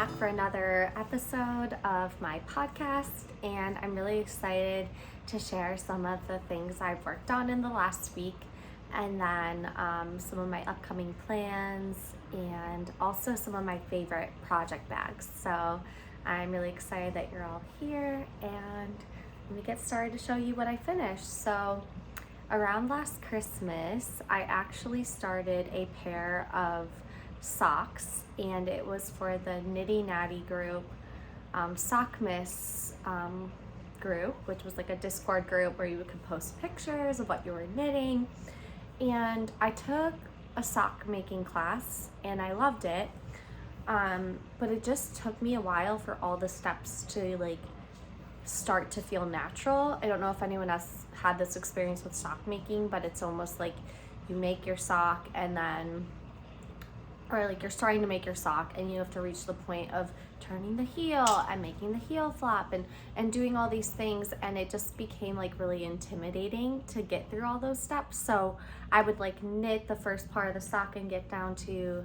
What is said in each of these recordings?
back for another episode of my podcast, and I'm really excited to share some of the things I've worked on in the last week, and then some of my upcoming plans, and also some of my favorite project bags. So I'm really excited that you're all here, and let me get started to show you what I finished. So around last Christmas, I actually started a pair of socks, and it was for the Nitty Natty group, Sockmas group, which was like a Discord group where you could post pictures of what you were knitting. And I took a sock making class and I loved it, but it just took me a while for all the steps to like start to feel natural. I don't know if anyone else had this experience with sock making, but it's almost like you make your sock and then, or like you're starting to make your sock and you have to reach the point of turning the heel and making the heel flap and doing all these things, and it just became like really intimidating to get through all those steps. So I would like knit the first part of the sock and get down to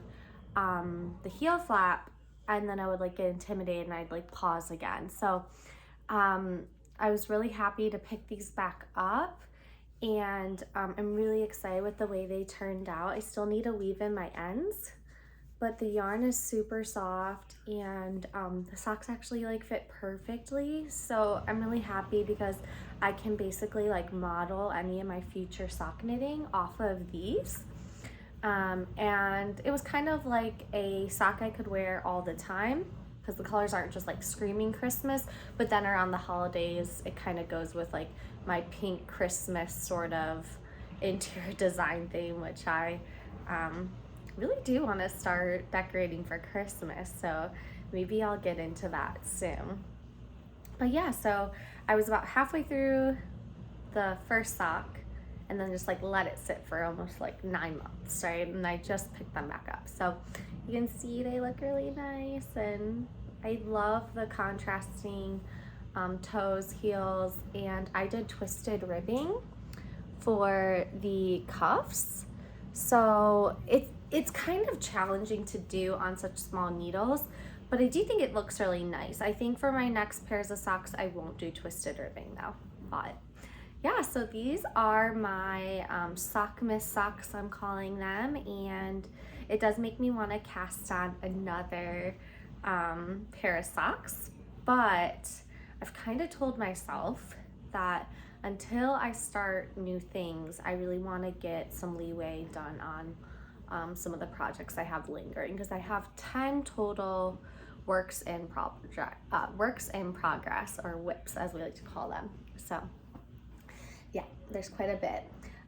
the heel flap, and then I would like get intimidated and I'd like pause again. So I was really happy to pick these back up, and I'm really excited with the way they turned out. I still need to weave in my ends, but the yarn is super soft, and the socks actually like fit perfectly. So I'm really happy because I can basically like model any of my future sock knitting off of these. And it was kind of like a sock I could wear all the time because the colors aren't just like screaming Christmas, but then around the holidays, it kind of goes with like my pink Christmas sort of interior design theme, which I really do want to start decorating for Christmas. So maybe I'll get into that soon. But yeah, so I was about halfway through the first sock and then just like let it sit for almost like 9 months, right? And I just picked them back up. So you can see they look really nice, and I love the contrasting toes, heels, and I did twisted ribbing for the cuffs. So it's kind of challenging to do on such small needles, but I do think it looks really nice. I think for my next pairs of socks, I won't do twisted ribbing though. But yeah, so these are my Sockmas socks, I'm calling them, and it does make me want to cast on another pair of socks, but I've kind of told myself that until I start new things, I really want to get some leeway done on some of the projects I have lingering, because I have 10 total works in progress, or WIPs as we like to call them. So yeah, there's quite a bit.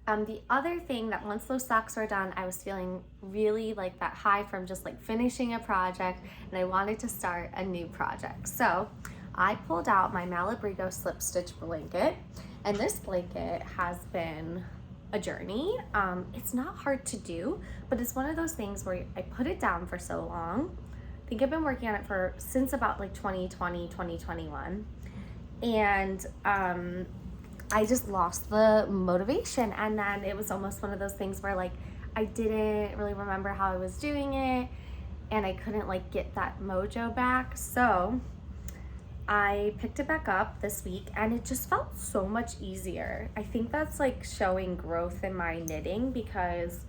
The other thing that once those socks were done, I was feeling really like that high from just like finishing a project, and I wanted to start a new project. So I pulled out my Malabrigo slip stitch blanket, and this blanket has been a journey. It's not hard to do, but it's one of those things where I put it down for so long. I think I've been working on it since about like 2020, 2021. And I just lost the motivation, and then it was almost one of those things where like I didn't really remember how I was doing it, and I couldn't like get that mojo back. So I picked it back up this week, and it just felt so much easier. I think that's like showing growth in my knitting because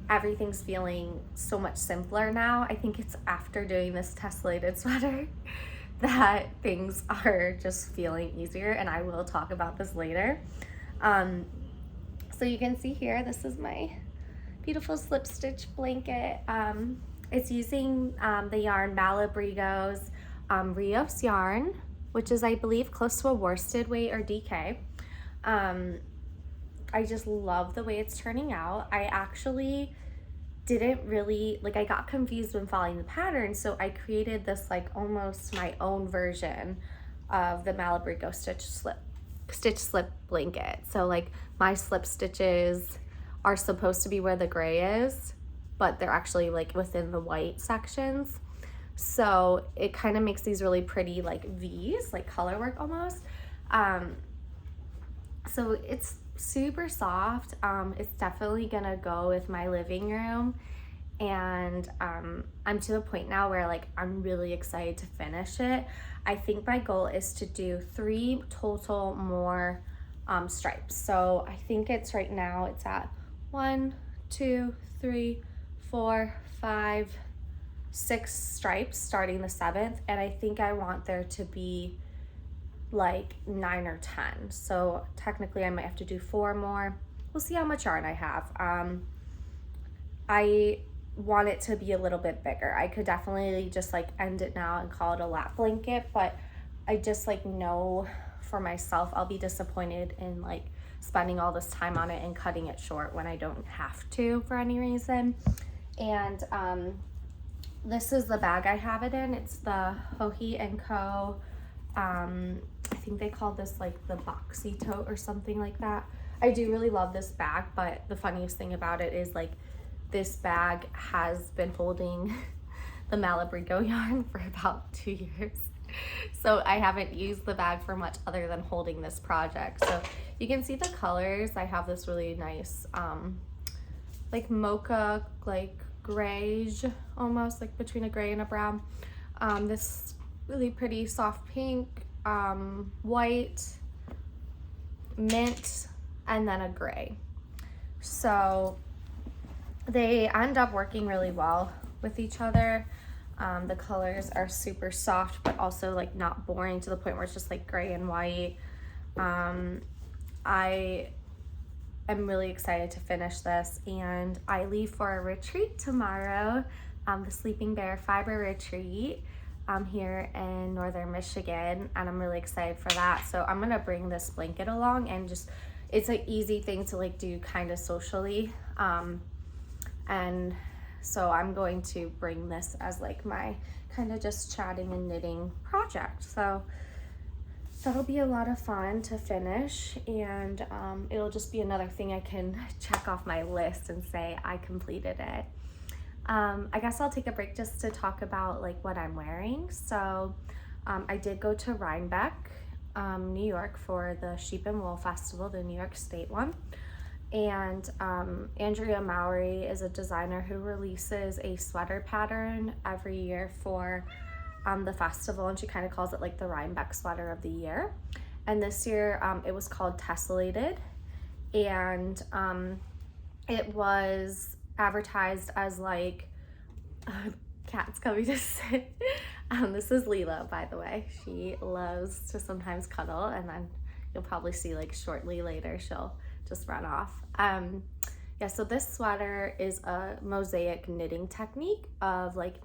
everything's feeling so much simpler now. I think it's after doing this Tessellated Sweater that things are just feeling easier, and I will talk about this later. So you can see here, this is my beautiful slip stitch blanket. It's using the yarn Malabrigo's Rios yarn, which is I believe close to a worsted weight or DK. I just love the way it's turning out. I actually didn't really, like I got confused when following the pattern, so I created this like almost my own version of the Malabrigo stitch slip blanket. So like my slip stitches are supposed to be where the gray is, but they're actually like within the white sections. So it kind of makes these really pretty like V's, like color work almost. So it's super soft. It's definitely gonna go with my living room, and I'm to the point now where like I'm really excited to finish it. I think my goal is to do 3 total more stripes. So I think it's right now it's at 1, 2, 3, 4, 5, 6 stripes starting the 7th, and I think I want there to be like 9 or 10. So technically I might have to do 4 more. We'll see how much yarn I have. I want it to be a little bit bigger. I could definitely just like end it now and call it a lap blanket, but I just like know for myself I'll be disappointed in like spending all this time on it and cutting it short when I don't have to for any reason. And this is the bag I have it in. It's the Hohi & Co. I think they call this like the boxy tote or something like that. I do really love this bag, but the funniest thing about it is like this bag has been holding the Malabrigo yarn for about 2 years. So I haven't used the bag for much other than holding this project. So you can see the colors. I have this really nice like mocha, like grayish, almost like between a gray and a brown. This really pretty soft pink, white, mint, and then a gray. So they end up working really well with each other. The colors are super soft, but also like not boring to the point where it's just like gray and white. I am really excited to finish this, and I leave for a retreat tomorrow, the Sleeping Bear Fiber Retreat here in northern Michigan, and I'm really excited for that. So I'm gonna bring this blanket along, and just it's an easy thing to like do kind of socially, and so I'm going to bring this as like my kind of just chatting and knitting project. So that'll be a lot of fun to finish, and it'll just be another thing I can check off my list and say I completed it. I guess I'll take a break just to talk about like what I'm wearing. So I did go to Rhinebeck, New York for the Sheep and Wool Festival, the New York State one. And Andrea Mowry is a designer who releases a sweater pattern every year for the festival, and she kind of calls it like the Rhinebeck sweater of the year. And this year it was called Tessellated, and it was advertised as like cat's coming to sit. This is Lila, by the way. She loves to sometimes cuddle, and then you'll probably see like shortly later she'll just run off. Yeah, so this sweater is a mosaic knitting technique of like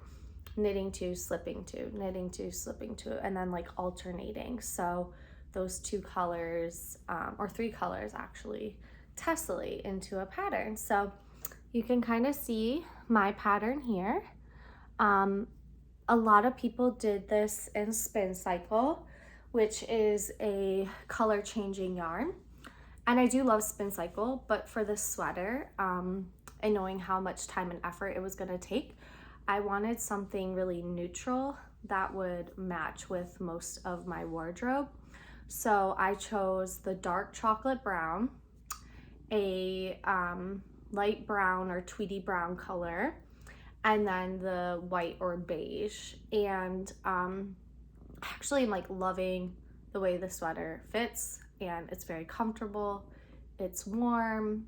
knitting to, slipping to, knitting to, slipping to, and then like alternating. So those 2 colors, or 3 colors actually, tessellate into a pattern. So you can kind of see my pattern here. A lot of people did this in Spin Cycle, which is a color changing yarn. And I do love Spin Cycle, but for this sweater, and knowing how much time and effort it was gonna take, I wanted something really neutral that would match with most of my wardrobe. So I chose the dark chocolate brown, a light brown or tweedy brown color, and then the white or beige. And actually I'm like loving the way the sweater fits, and it's very comfortable, it's warm,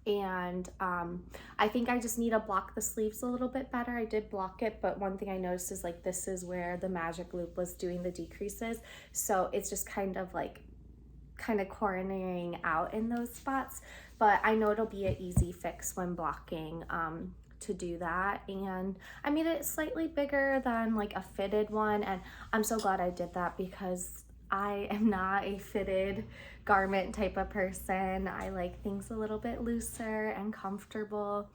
and I think I just need to block the sleeves a little bit better. I did block it, but one thing I noticed is like this is where the magic loop was doing the decreases, so it's just kind of cornering out in those spots. But I know it'll be an easy fix when blocking to do that. And I made it slightly bigger than like a fitted one, and I'm so glad I did that because I am not a fitted garment type of person. I like things a little bit looser and comfortable,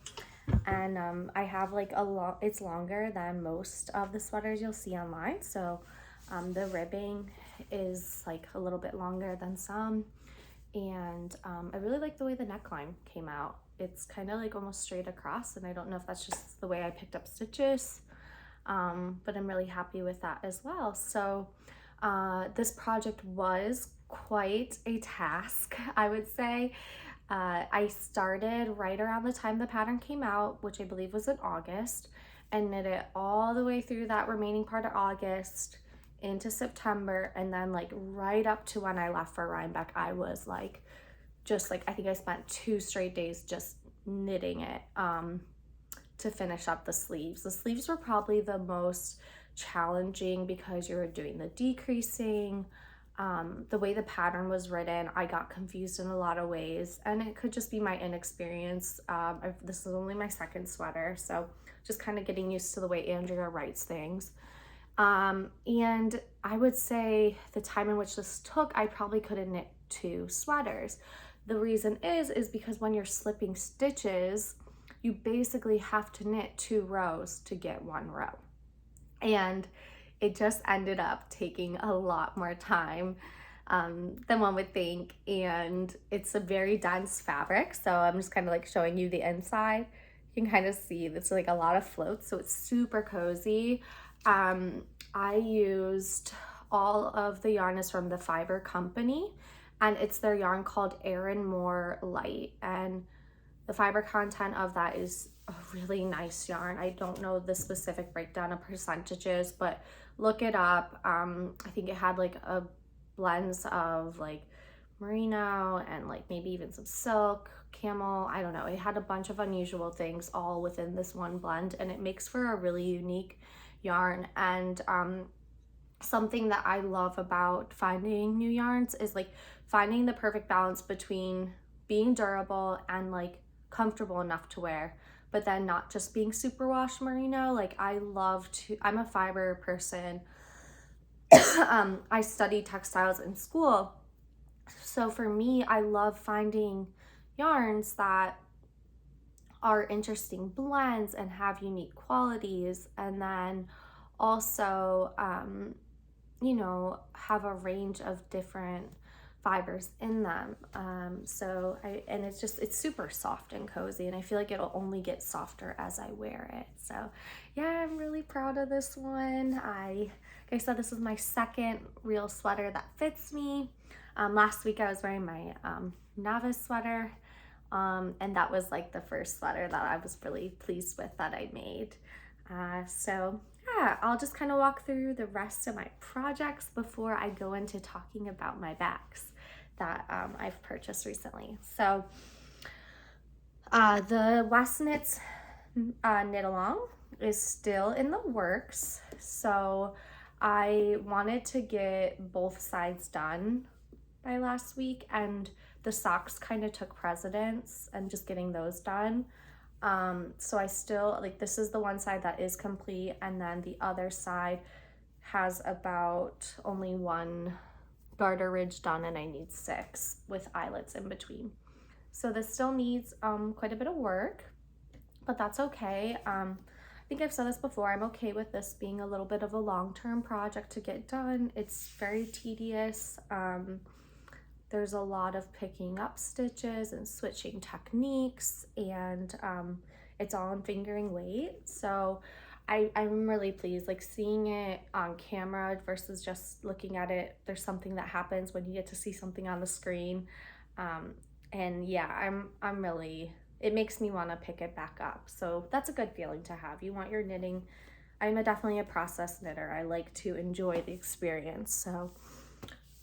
and I have like it's longer than most of the sweaters you'll see online. So the ribbing is like a little bit longer than some, and I really like the way the neckline came out. It's kind of like almost straight across, and I don't know if that's just the way I picked up stitches, but I'm really happy with that as well. So this project was quite a task, I would say. I started right around the time the pattern came out, which I believe was in August, and knit it all the way through that remaining part of August into September, and then like right up to when I left for Rhinebeck, I was like, just like, I think I spent 2 straight days just knitting it to finish up the sleeves. The sleeves were probably the most challenging because you were doing the decreasing. The way the pattern was written, I got confused in a lot of ways, and it could just be my inexperience. This is only my second sweater, so just kind of getting used to the way Andrea writes things. And I would say the time in which this took, I probably could have knit 2 sweaters. The reason is because when you're slipping stitches, you basically have to knit 2 rows to get 1 row. And it just ended up taking a lot more time than one would think. And it's a very dense fabric. So I'm just kind of like showing you the inside. You can kind of see there's like a lot of floats. So it's super cozy. I used all of the yarn is from the Fiber Company, and it's their yarn called Erin Moore Light. And the fiber content of that is a really nice yarn. I don't know the specific breakdown of percentages, but look it up. I think it had like a blends of like merino and like maybe even some silk, camel, I don't know. It had a bunch of unusual things all within this one blend, and it makes for a really unique yarn. And something that I love about finding new yarns is like finding the perfect balance between being durable and like comfortable enough to wear, but then not just being superwash merino. Like I'm a fiber person. I studied textiles in school. So for me, I love finding yarns that are interesting blends and have unique qualities, and then also, you know, have a range of different fibers in them. And it's super soft and cozy, and I feel like it'll only get softer as I wear it. So yeah, I'm really proud of this one. Like I said, this is my second real sweater that fits me. Last week I was wearing my novice sweater, and that was like the first sweater that I was really pleased with that I made. So yeah, I'll just kind of walk through the rest of my projects before I go into talking about my bags that I've purchased recently. So the West Knits knit along is still in the works. So I wanted to get both sides done by last week, and the socks kind of took precedence and just getting those done. So I still, like, this is the one side that is complete, and then the other side has about only 1 garter ridge done, and I need 6 with eyelets in between. So this still needs quite a bit of work, but that's okay. I think I've said this before, I'm okay with this being a little bit of a long-term project to get done. It's very tedious. There's a lot of picking up stitches and switching techniques, and it's all in fingering weight. So I'm really pleased, like seeing it on camera versus just looking at it. There's something that happens when you get to see something on the screen. And yeah, I'm really, it makes me want to pick it back up. So that's a good feeling to have. You want your knitting. Definitely a process knitter. I like to enjoy the experience. So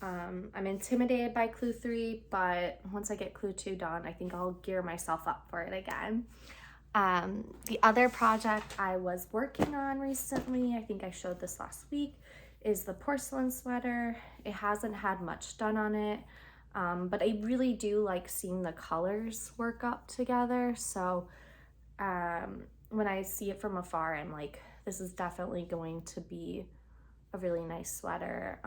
I'm intimidated by Clue 3, but once I get Clue 2 done, I think I'll gear myself up for it again. The other project I was working on recently, I think I showed this last week, is the porcelain sweater. It hasn't had much done on it, but I really do like seeing the colors work up together. So when I see it from afar, I'm like, this is definitely going to be a really nice sweater.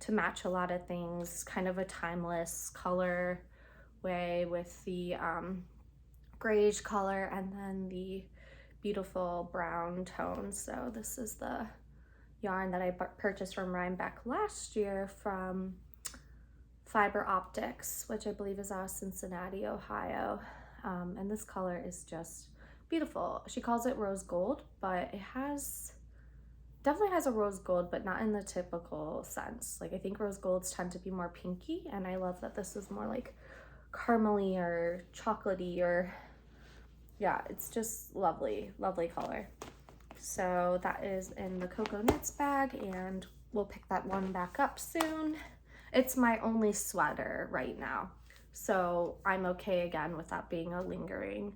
To match a lot of things, kind of a timeless color way with the grayish color and then the beautiful brown tones. So this is the yarn that I purchased from Rhinebeck last year from Fiber Optics, which I believe is out of Cincinnati, Ohio. And this color is just beautiful. She calls it rose gold, but it definitely has a rose gold, but not in the typical sense. Like, I think rose golds tend to be more pinky, and I love that this is more like caramely or chocolatey, or yeah, it's just lovely, lovely color. So that is in the Cocoa Knits bag, and we'll pick that one back up soon. It's my only sweater right now, so I'm okay again with that being a lingering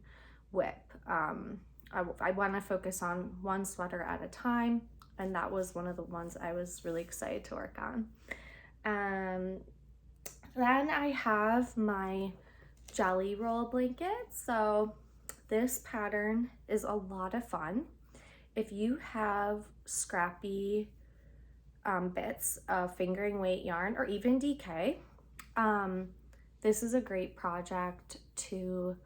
whip. I want to focus on one sweater at a time, and that was one of the ones I was really excited to work on. Then I have my jelly roll blanket. So this pattern is a lot of fun. If you have scrappy bits of fingering weight yarn or even DK, this is a great project to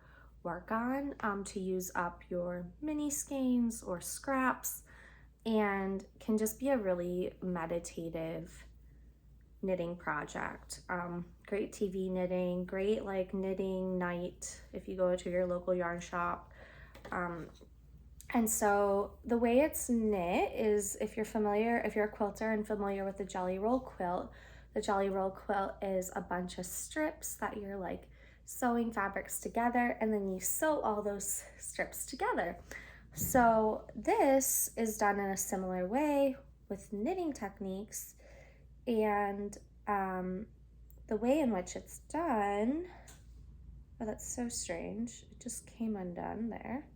work on, to use up your mini skeins or scraps, and can just be a really meditative knitting project. Great TV knitting, great like knitting night if you go to your local yarn shop. And so the way it's knit is, if you're a quilter and familiar with the Jelly Roll quilt, the Jelly Roll quilt is a bunch of strips that you're like sewing fabrics together, and then you sew all those strips together. So this is done in a similar way with knitting techniques, and the way in which it's done, oh, that's so strange. It just came undone there.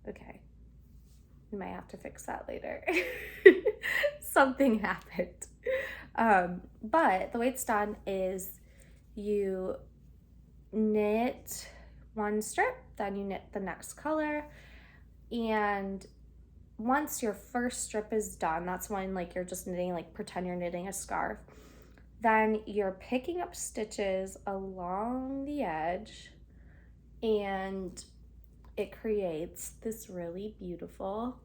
Okay, we might have to fix that later. Something happened. But the way it's done is you knit one strip, then you knit the next color, and once your first strip is done, that's when like you're just knitting, like pretend you're knitting a scarf, then you're picking up stitches along the edge, and it creates this really beautiful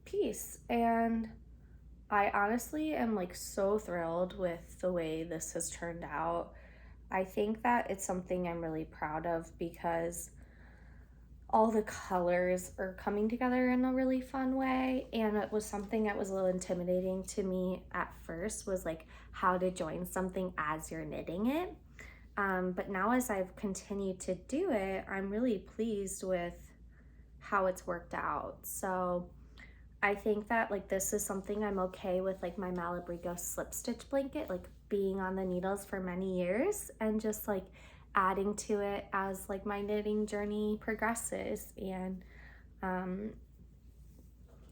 piece. And I honestly am like so thrilled with the way this has turned out. I think that it's something I'm really proud of because all the colors are coming together in a really fun way. And it was something that was a little intimidating to me at first, was like how to join something as you're knitting it. But now as I've continued to do it, I'm really pleased with how it's worked out. So I think that like this is something I'm okay with, like my Malabrigo slip stitch blanket, like being on the needles for many years and just like adding to it as like my knitting journey progresses. And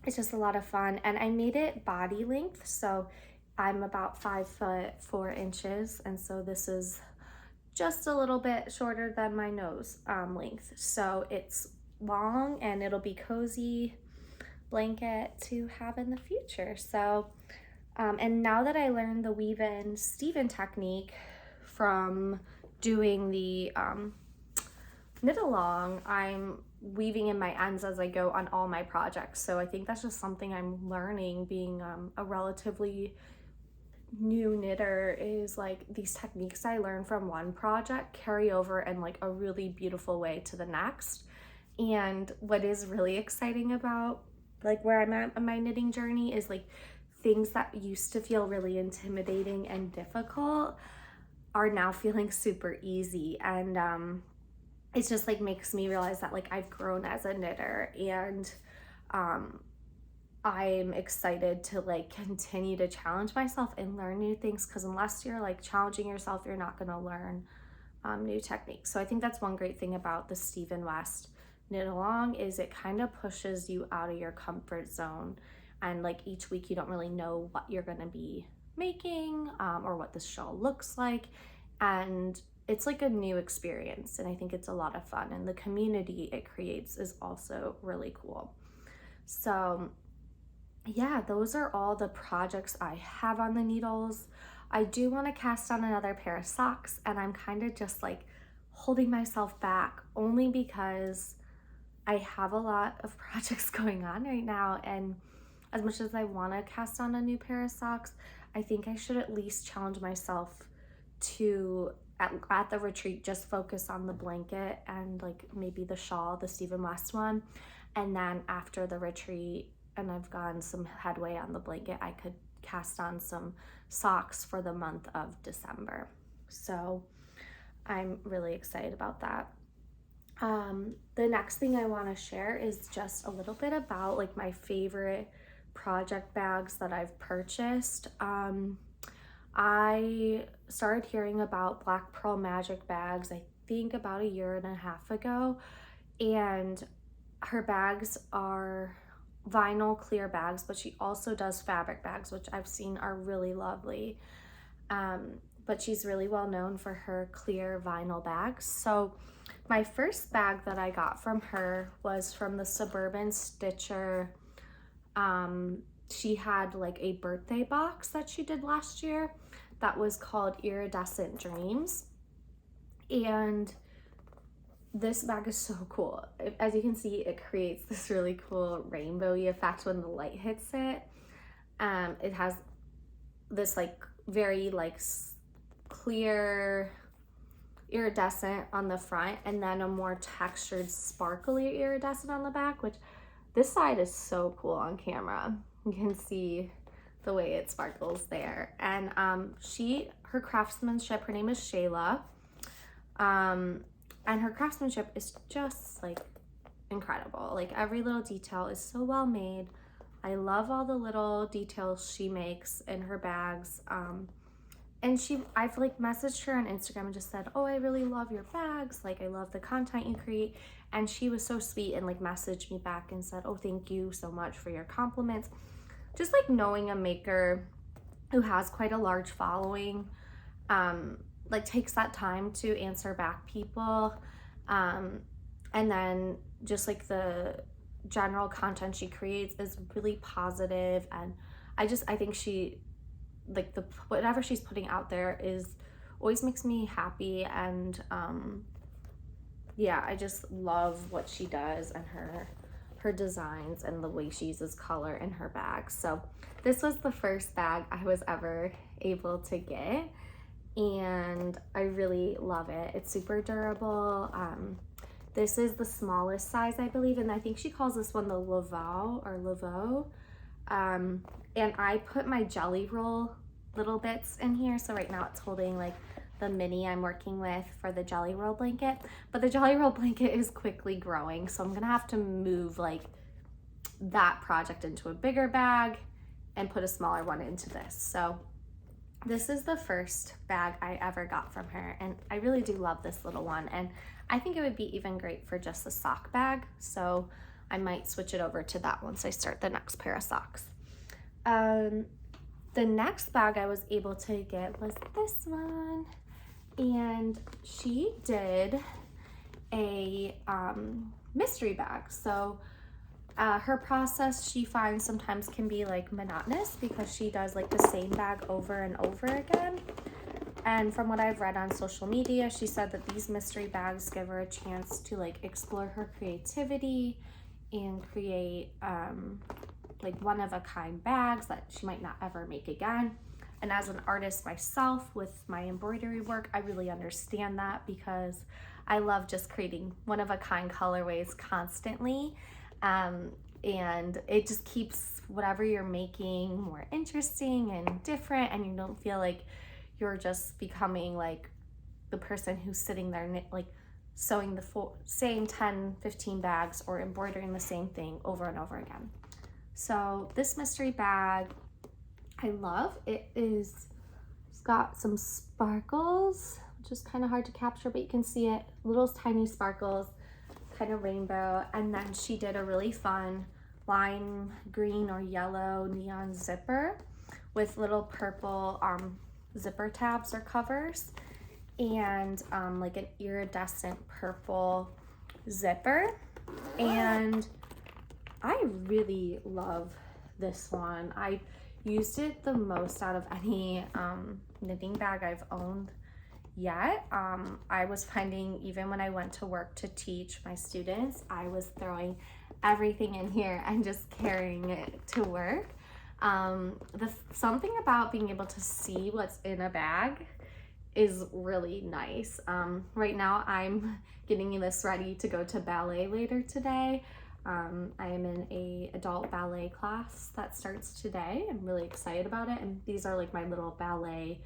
it's just a lot of fun. And I made it body length, so I'm about 5'4", and so this is just a little bit shorter than my nose length. So it's long, and it'll be cozy blanket to have in the future. So, and now that I learned the weave-in Steven technique from doing the knit along, I'm weaving in my ends as I go on all my projects. So I think that's just something I'm learning, being a relatively new knitter, is like these techniques I learned from one project carry over in like a really beautiful way to the next. And what is really exciting about like where I'm at in my knitting journey is like things that used to feel really intimidating and difficult are now feeling super easy. And it's just like makes me realize that like I've grown as a knitter, and I'm excited to like continue to challenge myself and learn new things, because unless you're like challenging yourself, you're not going to learn new techniques. So I think that's one great thing about the Stephen West knit along, is it kind of pushes you out of your comfort zone, and like each week you don't really know what you're going to be making or what the shawl looks like, and it's like a new experience, and I think it's a lot of fun, and the community it creates is also really cool. So yeah, those are all the projects I have on the needles. I do want to cast on another pair of socks, and I'm kind of just like holding myself back only because I have a lot of projects going on right now, and as much as I want to cast on a new pair of socks, I think I should at least challenge myself to at the retreat just focus on the blanket and like maybe the shawl, the Stephen West one, and then after the retreat and I've gotten some headway on the blanket, I could cast on some socks for the month of December. So I'm really excited about that. The next thing I want to share is just a little bit about like my favorite project bags that I've purchased. I started hearing about Black Purl Magic bags, I think about 1.5 years ago, and her bags are vinyl clear bags, but she also does fabric bags, which I've seen are really lovely. But she's really well known for her clear vinyl bags. So my first bag that I got from her was from the Suburban Stitcher. She had like a birthday box that she did last year that was called Iridescent Dreams. And this bag is so cool. As you can see, it creates this really cool rainbowy effect when the light hits it. It has this like very like clear iridescent on the front, and then a more textured sparkly iridescent on the back, which this side is so cool on camera. You can see the way it sparkles there. And her craftsmanship, her name is Shayla, and her craftsmanship is just like incredible. Like every little detail is so well made. I love all the little details she makes in her bags. And I've like messaged her on Instagram and just said, oh, I really love your bags. Like, I love the content you create. And she was so sweet and like messaged me back and said, oh, thank you so much for your compliments. Just like knowing a maker who has quite a large following, like takes that time to answer back people. And then just like the general content she creates is really positive. And I think she, like whatever she's putting out there always makes me happy. And yeah, I just love what she does and her designs and the way she uses color in her bags. So this was the first bag I was ever able to get, and I really love it. It's super durable. This is the smallest size, I believe, and I think she calls this one the Laveau. And I put my jelly roll little bits in here. So right now it's holding like the mini I'm working with for the jelly roll blanket, but the jelly roll blanket is quickly growing. So I'm gonna have to move like that project into a bigger bag and put a smaller one into this. So this is the first bag I ever got from her, and I really do love this little one. And I think it would be even great for just a sock bag. So I might switch it over to that once I start the next pair of socks. The next bag I was able to get was this one, and she did a mystery bag. So her process, she finds, sometimes can be like monotonous because she does like the same bag over and over again. And from what I've read on social media, she said that these mystery bags give her a chance to like explore her creativity and create like one-of-a-kind bags that she might not ever make again. And as an artist myself with my embroidery work, I really understand that, because I love just creating one-of-a-kind colorways constantly. And it just keeps whatever you're making more interesting and different, and you don't feel like you're just becoming like the person who's sitting there like sewing the same 10, 15 bags or embroidering the same thing over and over again. So this mystery bag, I love. It's got some sparkles, which is kind of hard to capture, but you can see it, little tiny sparkles, kind of rainbow. And then she did a really fun lime green or yellow neon zipper with little purple zipper tabs or covers, and like an iridescent purple zipper. And I really love this one. I used it the most out of any knitting bag I've owned yet. I was finding, even when I went to work to teach my students, I was throwing everything in here and just carrying it to work. Something about being able to see what's in a bag is really nice. Right now I'm getting this ready to go to ballet later today. I am in a adult ballet class that starts today. I'm really excited about it, and these are like my little ballet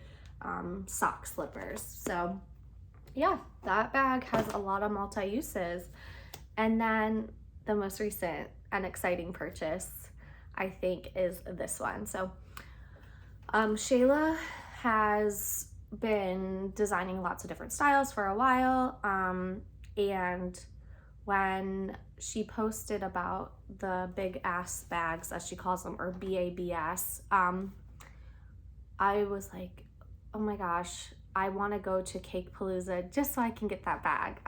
sock slippers. So yeah, that bag has a lot of multi-uses. And then the most recent and exciting purchase, I think, is this one. So Shayla has been designing lots of different styles for a while, and when she posted about the big ass bags, as she calls them, or BABS, I was like, oh my gosh, I want to go to Cake Palooza just so I can get that bag.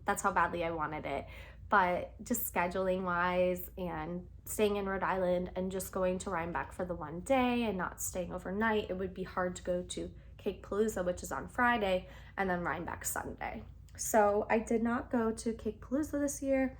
That's how badly I wanted it. But just scheduling wise and staying in Rhode Island and just going to Rhinebeck for the one day and not staying overnight, it would be hard to go to Cake Palooza, which is on Friday, and then Rhinebeck Sunday. So I did not go to Cake Palooza this year,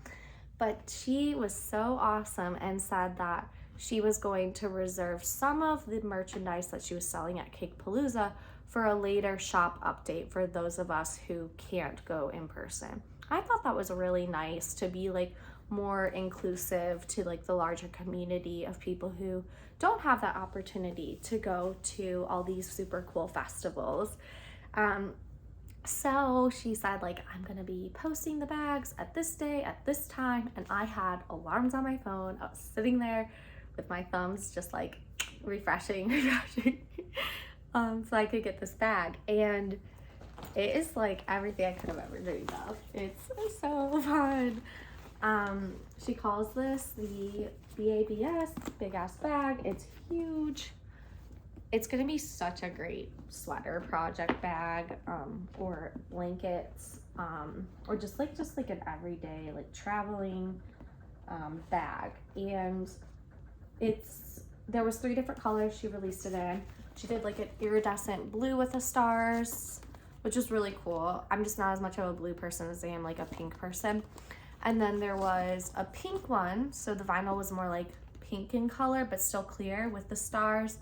but she was so awesome and said that she was going to reserve some of the merchandise that she was selling at Cake Palooza for a later shop update for those of us who can't go in person. I thought that was really nice to be like more inclusive to like the larger community of people who don't have that opportunity to go to all these super cool festivals. So she said, like, I'm gonna be posting the bags at this day, at this time, and I had alarms on my phone. I was sitting there with my thumbs just like refreshing, so I could get this bag. And it is like everything I could have ever dreamed of. It's so fun. She calls this the BABS, big ass bag. It's huge. It's gonna be such a great sweater project bag, or blankets, or just like an everyday like traveling bag. And there was 3 different colors she released it in. She did like an iridescent blue with the stars, which is really cool. I'm just not as much of a blue person as I am like a pink person. And then there was a pink one, so the vinyl was more like pink in color but still clear with the stars,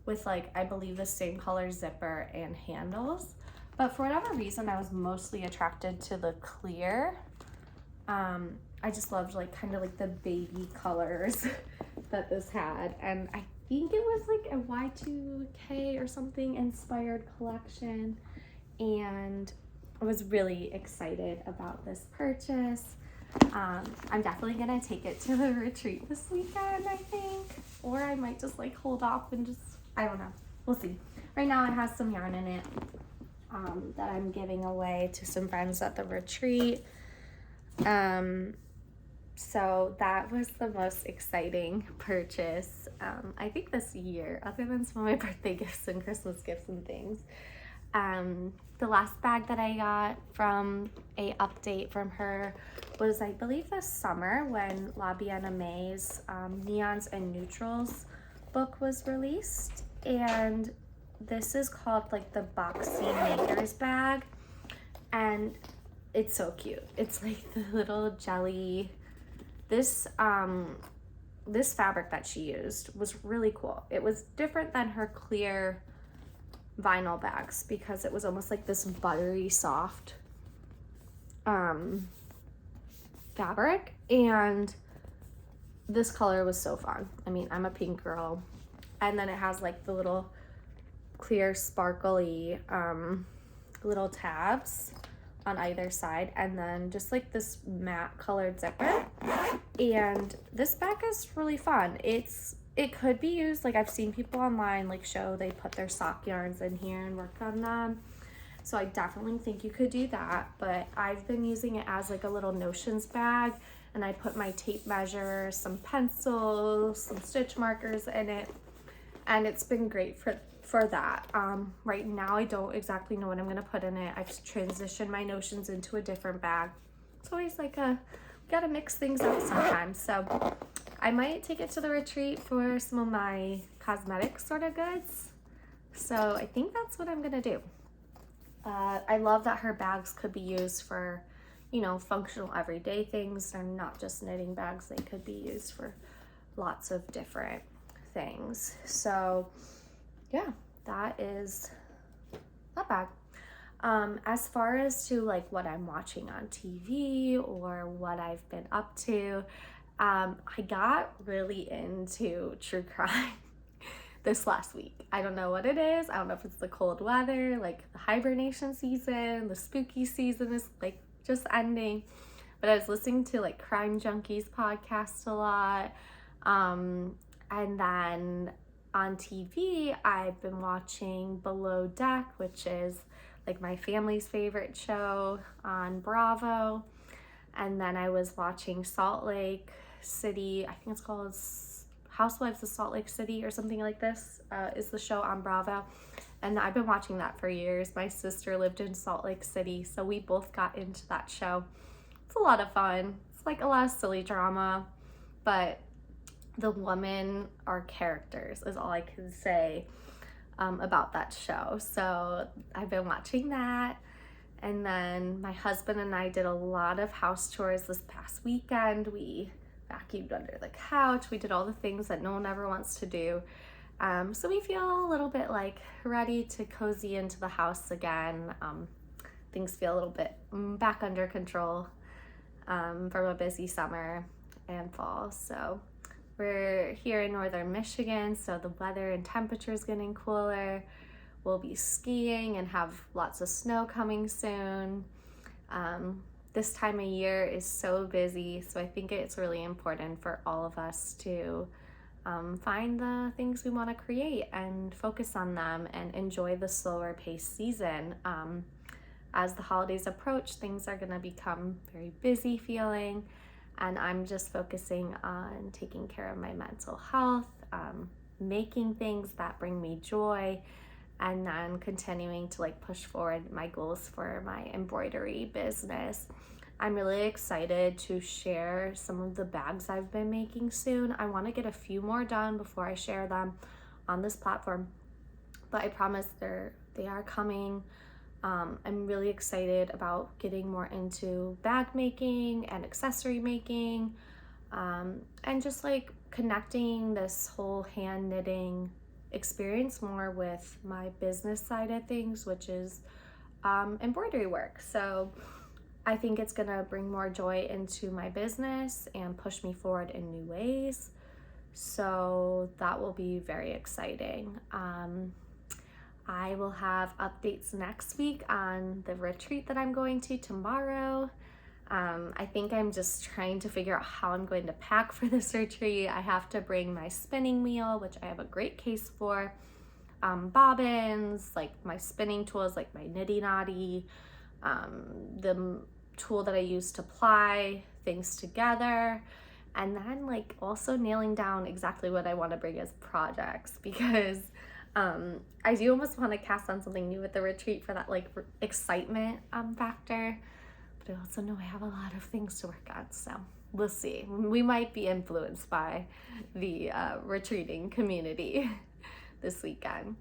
with like, I believe, the same color zipper and handles. But for whatever reason, I was mostly attracted to the clear. I just loved like kind of like the baby colors that this had. And I think it was like a Y2K or something inspired collection. And I was really excited about this purchase. I'm definitely gonna take it to the retreat this weekend, I think. Or I might just like hold off and just, I don't know. We'll see. Right now it has some yarn in it that I'm giving away to some friends at the retreat. So that was the most exciting purchase, I think, this year, other than some of my birthday gifts and Christmas gifts and things. The last bag that I got from a update from her was, I believe, this summer when La Biena May's Neons and Neutrals book was released. And this is called like the Boxy Maker's bag, and it's so cute. It's like the little jelly. This fabric that she used was really cool. It was different than her clear vinyl bags because it was almost like this buttery soft fabric, and this color was so fun. I mean, I'm a pink girl. And then it has like the little clear sparkly little tabs on either side, and then just like this matte colored zipper. And this bag is really fun. It could be used, like I've seen people online like show they put their sock yarns in here and work on them, so I definitely think you could do that. But I've been using it as like a little notions bag, and I put my tape measure, some pencils, some stitch markers in it, and it's been great for that. Right now I don't exactly know what I'm gonna put in it. I've transitioned my notions into a different bag. It's always like gotta mix things up sometimes. So I might take it to the retreat for some of my cosmetic sort of goods. So I think that's what I'm gonna do. I love that her bags could be used for, you know, functional everyday things. They're not just knitting bags. They could be used for lots of different things. So yeah, that is that bag. As far as to like what I'm watching on TV or what I've been up to, I got really into true crime this last week. I don't know what it is. I don't know if it's the cold weather, like the hibernation season, the spooky season is like just ending. But I was listening to like Crime Junkies podcast a lot. And then on TV, I've been watching Below Deck, which is like my family's favorite show on Bravo. And then I was watching Salt Lake City, I think it's called Housewives of Salt Lake City or something like this, is the show on Bravo. And I've been watching that for years. My sister lived in Salt Lake City, so we both got into that show. It's a lot of fun. It's like a lot of silly drama, but the women are characters is all I can say about that show. So I've been watching that. And then my husband and I did a lot of house chores this past weekend. We vacuumed under the couch. We did all the things that no one ever wants to do. So we feel a little bit like ready to cozy into the house again. Things feel a little bit back under control from a busy summer and fall. So we're here in northern Michigan, so the weather and temperature is getting cooler. We'll be skiing and have lots of snow coming soon. This time of year is so busy, so I think it's really important for all of us to find the things we want to create and focus on them and enjoy the slower paced season. As the holidays approach, things are going to become very busy feeling, and I'm just focusing on taking care of my mental health, making things that bring me joy, and then continuing to like push forward my goals for my embroidery business. I'm really excited to share some of the bags I've been making soon. I want to get a few more done before I share them on this platform, but I promise they are coming. I'm really excited about getting more into bag making and accessory making, and just like connecting this whole hand knitting experience more with my business side of things, which is embroidery work. So I think it's gonna bring more joy into my business and push me forward in new ways. So that will be very exciting. I will have updates next week on the retreat that I'm going to tomorrow. I think I'm just trying to figure out how I'm going to pack for this retreat. I have to bring my spinning wheel, which I have a great case for, bobbins, like my spinning tools, like my nitty knotty, the tool that I use to ply things together, and then like also nailing down exactly what I want to bring as projects, because I do almost want to cast on something new at the retreat for that like excitement factor. But I also know I have a lot of things to work on, so we'll see. We might be influenced by the retreating community this weekend.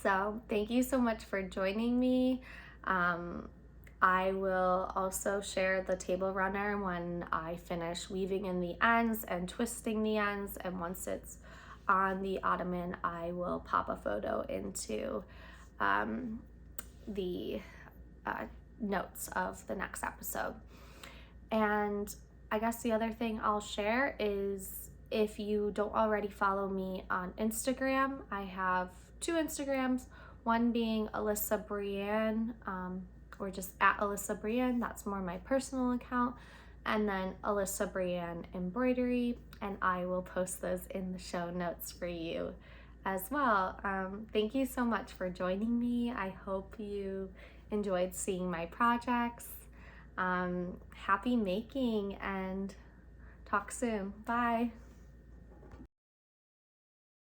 So thank you so much for joining me. I will also share the table runner when I finish weaving in the ends and twisting the ends, and once it's on the ottoman, I will pop a photo into the notes of the next episode. And I guess the other thing I'll share is, if you don't already follow me on Instagram, I have 2 Instagrams, one being Alyssa Brienne, or just at Alyssa Brienne, that's more my personal account, and then Alyssa Brienne Embroidery, and I will post those in the show notes for you as well. Thank you so much for joining me. I hope you enjoyed seeing my projects. Happy making, and talk soon. Bye.